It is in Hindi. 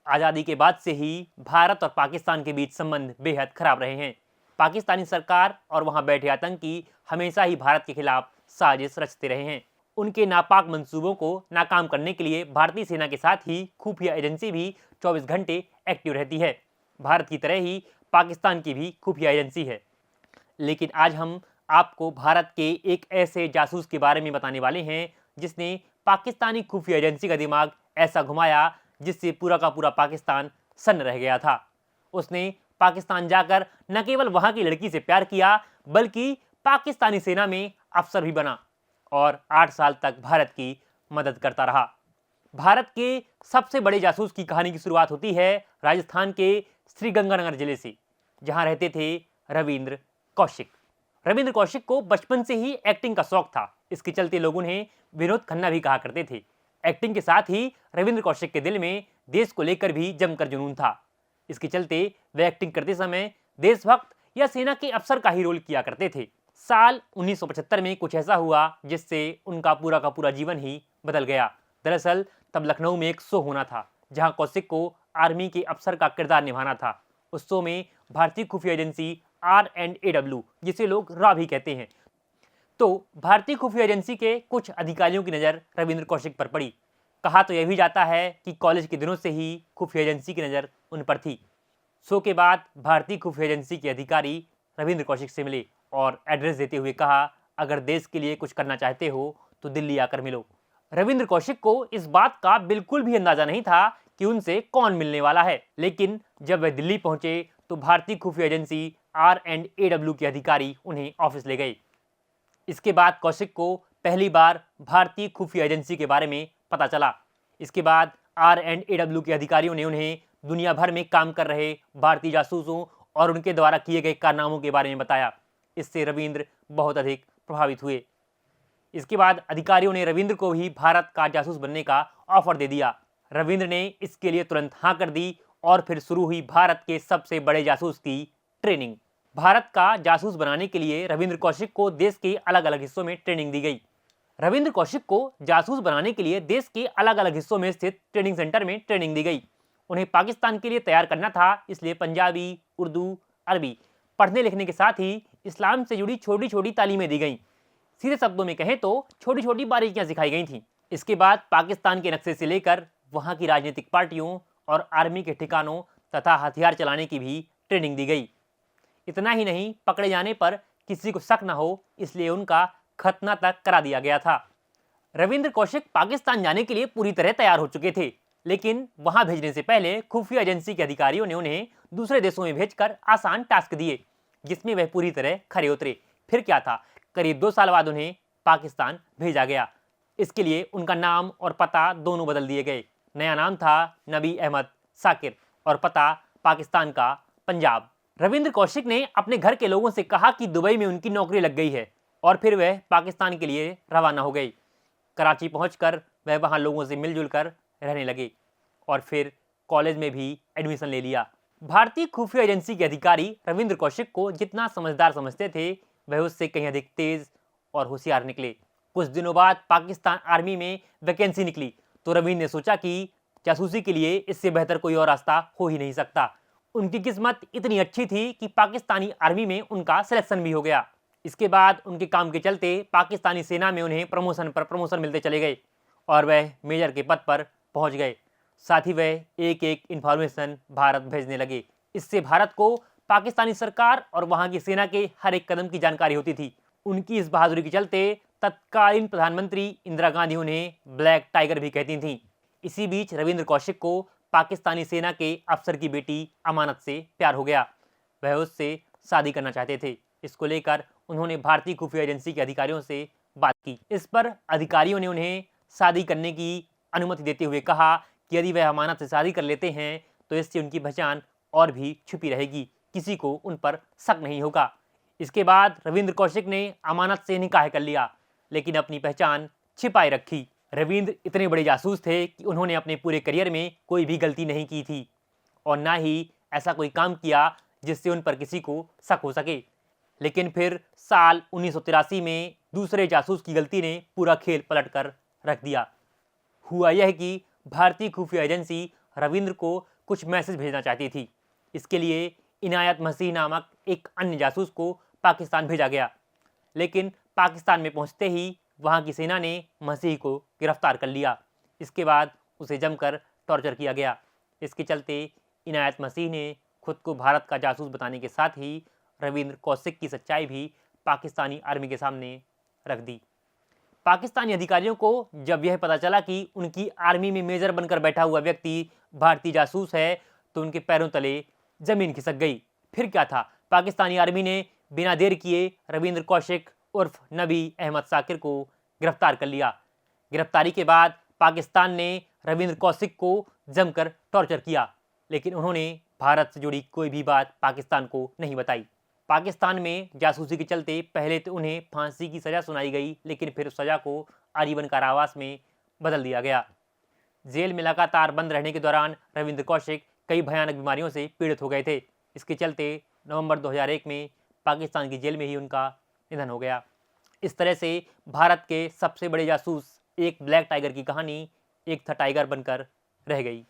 आज़ादी के बाद से ही भारत और पाकिस्तान के बीच संबंध बेहद खराब रहे हैं। पाकिस्तानी सरकार और वहां बैठे आतंकी हमेशा ही भारत के खिलाफ साजिश रचते रहे हैं। उनके नापाक मंसूबों को नाकाम करने के लिए भारतीय सेना के साथ ही खुफिया एजेंसी भी 24 घंटे एक्टिव रहती है। भारत की तरह ही पाकिस्तान की भी खुफिया एजेंसी है। लेकिन आज हम आपको भारत के एक ऐसे जासूस के बारे में बताने वाले हैं जिसने पाकिस्तानी खुफिया एजेंसी का दिमाग ऐसा घुमाया जिससे पूरा का पूरा पाकिस्तान सन्न रह गया था। उसने पाकिस्तान जाकर न केवल वहां की लड़की से प्यार किया बल्कि पाकिस्तानी सेना में अफसर भी बना और 8 साल तक भारत की मदद करता रहा। भारत के सबसे बड़े जासूस की कहानी की शुरुआत होती है राजस्थान के श्रीगंगानगर जिले से, जहां रहते थे रविंद्र कौशिक। रविंद्र कौशिक को बचपन से ही एक्टिंग का शौक था। इसके चलते लोग उन्हें विनोद खन्ना भी कहा करते थे। एक्टिंग के साथ ही रविंद्र कौशिक के दिल में देश को लेकर भी जमकर जुनून था। इसके चलते वे एक्टिंग करते समय देशभक्त या सेना के अफसर का ही रोल किया करते थे। साल 1975 में कुछ ऐसा हुआ जिससे उनका पूरा का पूरा जीवन ही बदल गया। दरअसल तब लखनऊ में एक शो होना था जहां कौशिक को आर्मी के अफसर का किरदार निभाना था। उस शो में भारतीय खुफिया एजेंसी R&AW, जिसे लोग रॉ भी कहते हैं, तो भारतीय खुफिया एजेंसी के कुछ अधिकारियों की नज़र रविंद्र कौशिक पर पड़ी। कहा तो यह भी जाता है कि कॉलेज के दिनों से ही खुफिया एजेंसी की नज़र उन पर थी। शो के बाद भारतीय खुफिया एजेंसी के अधिकारी रविंद्र कौशिक से मिले और एड्रेस देते हुए कहा, अगर देश के लिए कुछ करना चाहते हो तो दिल्ली आकर मिलो। रविंद्र कौशिक को इस बात का बिल्कुल भी अंदाजा नहीं था कि उनसे कौन मिलने वाला है, लेकिन जब वे दिल्ली पहुंचे तो भारतीय खुफिया एजेंसी R&AW के अधिकारी उन्हें ऑफिस ले गए। इसके बाद कौशिक को पहली बार भारतीय खुफिया एजेंसी के बारे में पता चला। इसके बाद R&AW के अधिकारियों ने उन्हें दुनिया भर में काम कर रहे भारतीय जासूसों और उनके द्वारा किए गए कारनामों के बारे में बताया। इससे रविंद्र बहुत अधिक प्रभावित हुए। इसके बाद अधिकारियों ने रविंद्र को भी भारत का जासूस बनने का ऑफर दे दिया। रविंद्र ने इसके लिए तुरंत हाँ कर दी और फिर शुरू हुई भारत के सबसे बड़े जासूस की ट्रेनिंग। भारत का जासूस बनाने के लिए रविंद्र कौशिक को देश के अलग अलग हिस्सों में ट्रेनिंग दी गई। रविंद्र कौशिक को जासूस बनाने के लिए देश के अलग अलग हिस्सों में स्थित ट्रेनिंग सेंटर में ट्रेनिंग दी गई। उन्हें पाकिस्तान के लिए तैयार करना था, इसलिए पंजाबी, उर्दू, अरबी पढ़ने लिखने के साथ ही इस्लाम से जुड़ी छोटी छोटी तालीमें दी गईं। सीधे शब्दों में कहें तो छोटी छोटी बारीकियां सिखाई गई थीं। इसके बाद पाकिस्तान के नक्शे से लेकर वहां की राजनीतिक पार्टियों और आर्मी के ठिकानों तथा हथियार चलाने की भी ट्रेनिंग दी गई। इतना ही नहीं, पकड़े जाने पर किसी को शक न हो इसलिए उनका खतना तक करा दिया गया था। रविंद्र कौशिक पाकिस्तान जाने के लिए पूरी तरह तैयार हो चुके थे, लेकिन वहां भेजने से पहले खुफिया एजेंसी के अधिकारियों ने उन्हें दूसरे देशों में भेजकर आसान टास्क दिए, जिसमें वह पूरी तरह खरे उतरे। फिर क्या था, करीब 2 साल बाद उन्हें पाकिस्तान भेजा गया। इसके लिए उनका नाम और पता दोनों बदल दिए गए। नया नाम था नबी अहमद साकिर और पता पाकिस्तान का पंजाब। रविंद्र कौशिक ने अपने घर के लोगों से कहा कि दुबई में उनकी नौकरी लग गई है और फिर वह पाकिस्तान के लिए रवाना हो गई। कराची पहुंचकर वह वहां लोगों से मिलजुल कर रहने लगे और फिर कॉलेज में भी एडमिशन ले लिया। भारतीय खुफिया एजेंसी के अधिकारी रविंद्र कौशिक को जितना समझदार समझते थे वह उससे कहीं अधिक तेज और होशियार निकले। कुछ दिनों बाद पाकिस्तान आर्मी में वैकेंसी निकली तो रविंद्र ने सोचा कि जासूसी के लिए इससे बेहतर कोई और रास्ता हो ही नहीं सकता। उनकी किस्मत इतनी अच्छी थी कि पाकिस्तानी आर्मी में उनका सिलेक्शन भी हो गया। इसके बाद उनके काम के चलते पाकिस्तानी सेना में उन्हें प्रमोशन पर प्रमोशन मिलते चले गए और वह मेजर के पद पर पहुंच गए। साथ ही वह एक एक इंफॉर्मेशन भारत भेजने लगे। इससे भारत को पाकिस्तानी सरकार और वहां की सेना के हर एक कदम की जानकारी होती थी। उनकी इस बहादुरी के चलते तत्कालीन प्रधानमंत्री इंदिरा गांधी उन्हें ब्लैक टाइगर भी कहती थीं। इसी बीच रविंद्र कौशिक को पाकिस्तानी सेना के अफसर की बेटी अमानत से प्यार हो गया। वह उससे शादी करना चाहते थे। इसको लेकर उन्होंने भारतीय खुफिया एजेंसी के अधिकारियों से बात की। इस पर अधिकारियों ने उन्हें शादी करने की अनुमति देते हुए कहा कि यदि वह अमानत से शादी कर लेते हैं तो इससे उनकी पहचान और भी छुपी रहेगी, किसी को उन पर शक नहीं होगा। इसके बाद रविंद्र कौशिक ने अमानत से निकाह कर लिया, लेकिन अपनी पहचान छिपाए रखी। रविंद्र इतने बड़े जासूस थे कि उन्होंने अपने पूरे करियर में कोई भी गलती नहीं की थी और ना ही ऐसा कोई काम किया जिससे उन पर किसी को शक हो सके। लेकिन फिर साल 1983 में दूसरे जासूस की गलती ने पूरा खेल पलट कर रख दिया। हुआ यह कि भारतीय खुफिया एजेंसी रविंद्र को कुछ मैसेज भेजना चाहती थी। इसके लिए इनायत मसीह नामक एक अन्य जासूस को पाकिस्तान भेजा गया, लेकिन पाकिस्तान में पहुंचते ही वहां की सेना ने मसीह को गिरफ्तार कर लिया। इसके बाद उसे जमकर टॉर्चर किया गया। इसके चलते इनायत मसीह ने खुद को भारत का जासूस बताने के साथ ही रविंद्र कौशिक की सच्चाई भी पाकिस्तानी आर्मी के सामने रख दी। पाकिस्तानी अधिकारियों को जब यह पता चला कि उनकी आर्मी में मेजर बनकर बैठा हुआ व्यक्ति भारतीय जासूस है, तो उनके पैरों तले जमीन खिसक गई। फिर क्या था, पाकिस्तानी आर्मी ने बिना देर किए रविंद्र कौशिक उर्फ नबी अहमद साकिर को गिरफ्तार कर लिया। गिरफ्तारी के बाद पाकिस्तान ने रविंद्र कौशिक को जमकर टॉर्चर किया, लेकिन उन्होंने भारत से जुड़ी कोई भी बात पाकिस्तान को नहीं बताई। पाकिस्तान में जासूसी के चलते पहले तो उन्हें फांसी की सजा सुनाई गई, लेकिन फिर उस सजा को आजीवन कारावास में बदल दिया गया। जेल में लगातार बंद रहने के दौरान रविंद्र कौशिक कई भयानक बीमारियों से पीड़ित हो गए थे। इसके चलते नवंबर 2001 में पाकिस्तान की जेल में ही उनका निधन हो गया। इस तरह से भारत के सबसे बड़े जासूस एक ब्लैक टाइगर की कहानी एक था टाइगर बनकर रह गई।